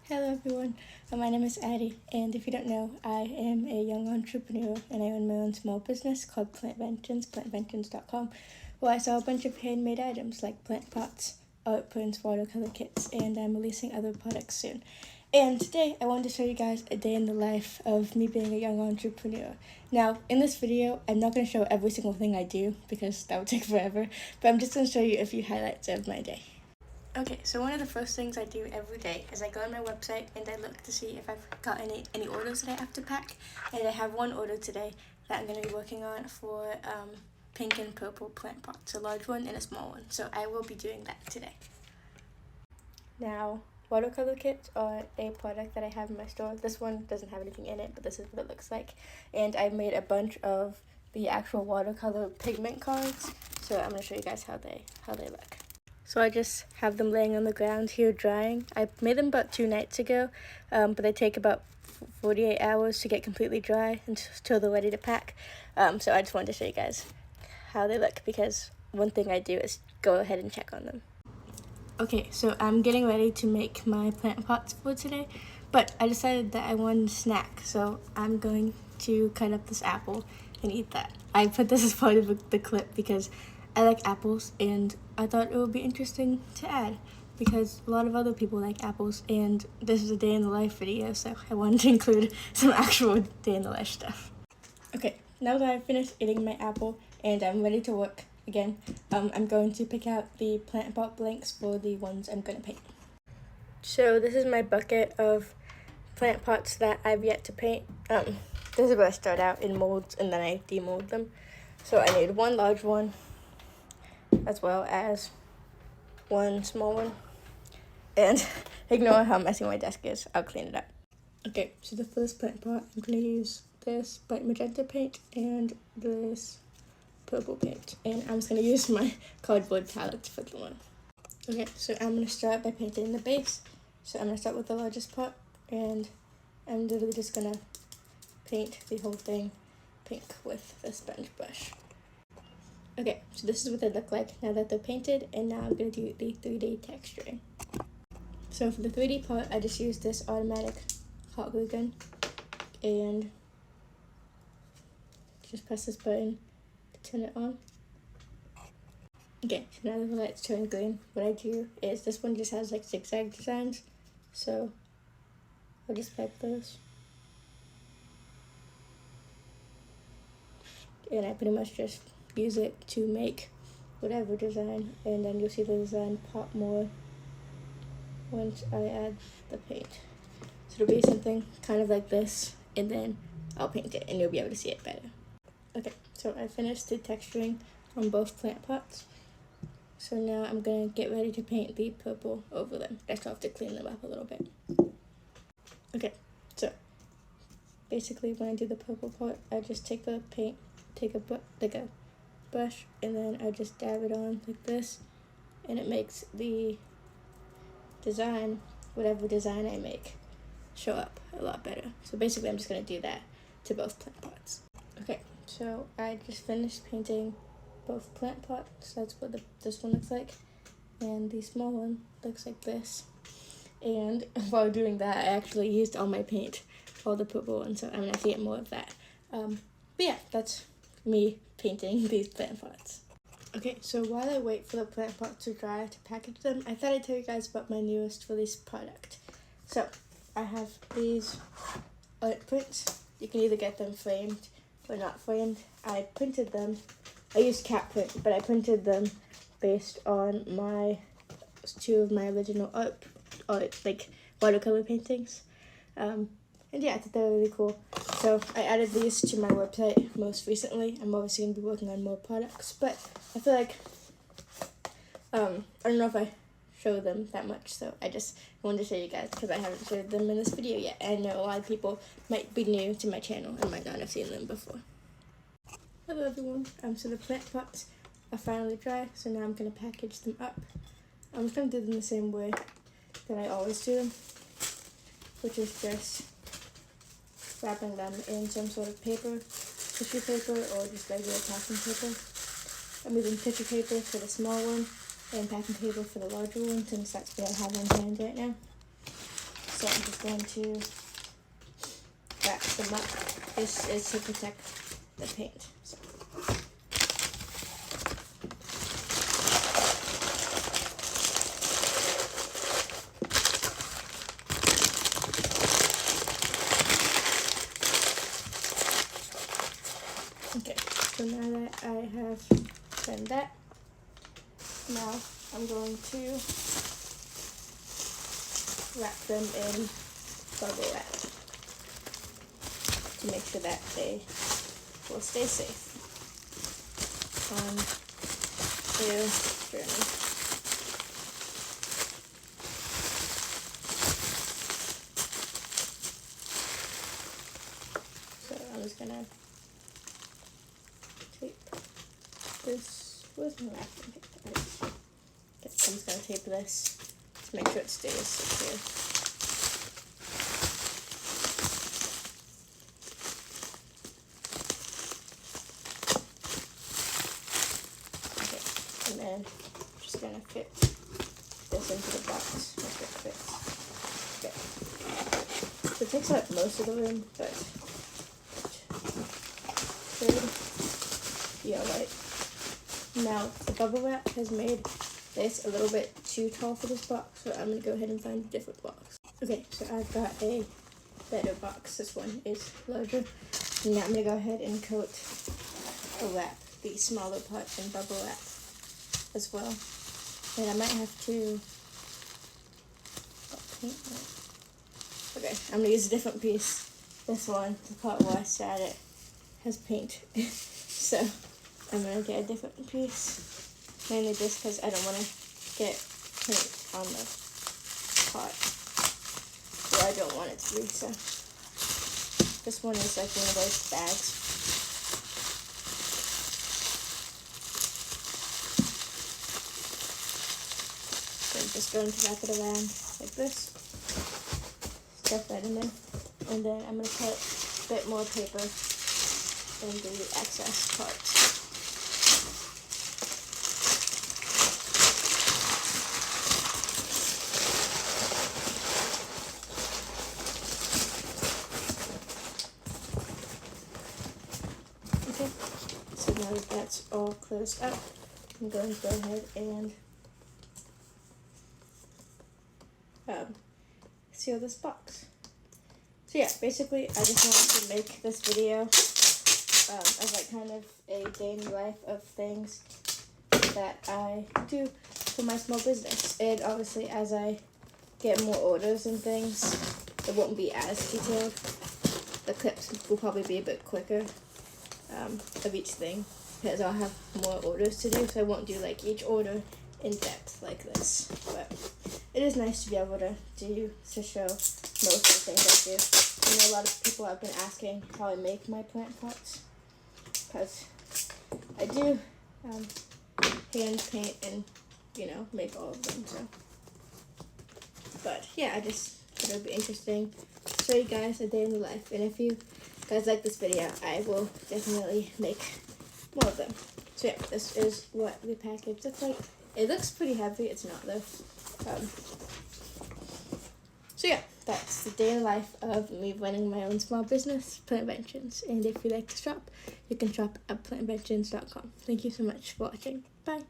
Hello everyone, my name is Addie, and if you don't know, I am a young entrepreneur and I own my own small business called Plantventions, plantventions.com, where I sell a bunch of handmade items like plant pots, art prints, watercolor kits, and I'm releasing other products soon. And today I wanted to show you guys a day in the life of me being a young entrepreneur. Now, in this video, I'm not going to show every single thing I do because that would take forever, but I'm just going to show you a few highlights of my day. Okay, so one of the first things I do every day is I go on my website and I look to see if I've got any orders that I have to pack. And I have one order today that I'm going to be working on for pink and purple plant pots, a large one and a small one. So I will be doing that today. Now, watercolor kits are a product that I have in my store. This one doesn't have anything in it, but this is what it looks like. And I made a bunch of the actual watercolor pigment cards. So I'm going to show you guys how they look. So I just have them laying on the ground here drying. I made them about 2 nights ago, but they take about 48 hours to get completely dry until they're ready to pack. So I just wanted to show you guys how they look because one thing I do is go ahead and check on them. Okay, so I'm getting ready to make my plant pots for today, but I decided that I wanted a snack, so I'm going to cut up this apple and eat that. I put this as part of the clip because I like apples, and I thought it would be interesting to add because a lot of other people like apples, and this is a day in the life video, so I wanted to include some actual day in the life stuff. Okay, now that I've finished eating my apple and I'm ready to work again, I'm going to pick out the plant pot blanks for the ones I'm going to paint. So this is my bucket of plant pots that I've yet to paint. This is where I start out in molds and then I demold them. So I need one large one, as well as one small one, and ignore how messy my desk is, I'll clean it up. Okay, so the first plant pot, I'm going to use this bright magenta paint and this purple paint, and I'm just going to use my cardboard palette to put them on. Okay, so I'm going to start by painting the base. So I'm going to start with the largest pot, and I'm literally just going to paint the whole thing pink with the sponge brush. Okay, so this is what they look like now that they're painted, and now I'm going to do the 3D texturing. So for the 3D part, I just used this automatic hot glue gun, and just press this button to turn it on. Okay, so now that the lights turn green, what I do is this one just has like zigzag designs, so I'll just pipe those. And I pretty much just use it to make whatever design, and then you'll see the design pop more once I add the paint. So it'll be something kind of like this, and then I'll paint it and you'll be able to see it better. Okay, so I finished the texturing on both plant pots. So now I'm going to get ready to paint the purple over them. I still have to clean them up a little bit. Okay, so basically when I do the purple part, I just take the paint, take a brush, and then I just dab it on like this, and it makes the design, whatever design I make, show up a lot better. So basically I'm just going to do that to both plant pots. Okay, so I just finished painting both plant pots. That's what this one looks like, and the small one looks like this. And while doing that, I actually used all my paint, all the purple one, so I'm going to get more of that. But yeah, that's me painting these plant pots. Okay, so while I wait for the plant pots to dry to package them, I thought I'd tell you guys about my newest released product. So I have these art prints. You can either get them framed or not framed. I printed them. I used cat print, but I printed them based on two of my original art like watercolor paintings. And yeah, I thought they were really cool. So I added these to my website most recently. I'm obviously going to be working on more products, but I feel like, I don't know if I show them that much, so I just wanted to show you guys because I haven't showed them in this video yet. I know a lot of people might be new to my channel and might not have seen them before. Hello everyone, so the plant pots are finally dry, so now I'm going to package them up. I'm just going to do them the same way that I always do them, which is just wrapping them in some sort of paper, tissue paper, or just regular packing paper. I'm using tissue paper for the small one and packing paper for the larger one, since that's what I have on hand right now. So I'm just going to wrap them up. This is to protect the paint. So. Okay, so now that I have done that, now I'm going to wrap them in bubble wrap to make sure that they will stay safe on their journey. So I'm just gonna tape this with my wrapping paper. Okay, so I'm just gonna tape this to make sure it stays secure. Okay, and then I'm just gonna fit this into the box. Make sure it fits. Okay. So it takes up most of the room, but should be alright. Now, the bubble wrap has made this a little bit too tall for this box, so I'm going to go ahead and find a different box. Okay, so I've got a better box. This one is larger. And now I'm going to go ahead and coat the wrap, the smaller part in bubble wrap as well. And I might have to paint it. Okay, I'm going to use a different piece. This one, the part where I sat it, has paint. So I'm going to get a different piece. Mainly just because I don't want to get paint on the pot where I don't want it to be. So this one is like one of those bags. So I'm just going to wrap it around like this. Stuff that in there. And then I'm going to put a bit more paper in the excess parts. Okay, so now that that's all closed up, I'm going to go ahead and seal this box. So yeah, basically I just wanted to make this video of like kind of a day in the life of things that I do for my small business. And obviously as I get more orders and things, it won't be as detailed. The clips will probably be a bit quicker of each thing because I'll have more orders to do, so I won't do like each order in depth like this. But it is nice to be able to show most of the things I do. I know a lot of people have been asking how I make my plant pots, because I do hand paint and, you know, make all of them. So, but yeah, I just thought it would be interesting to show you guys a day in the life. And if you guys like this video, I will definitely make more of them. So yeah, this is what the package looks like. It looks pretty heavy. It's not though. So yeah, that's the day in the life of me running my own small business, Plantventions. And if you like to shop, you can shop at plantventions.com. Thank you so much for watching. Bye.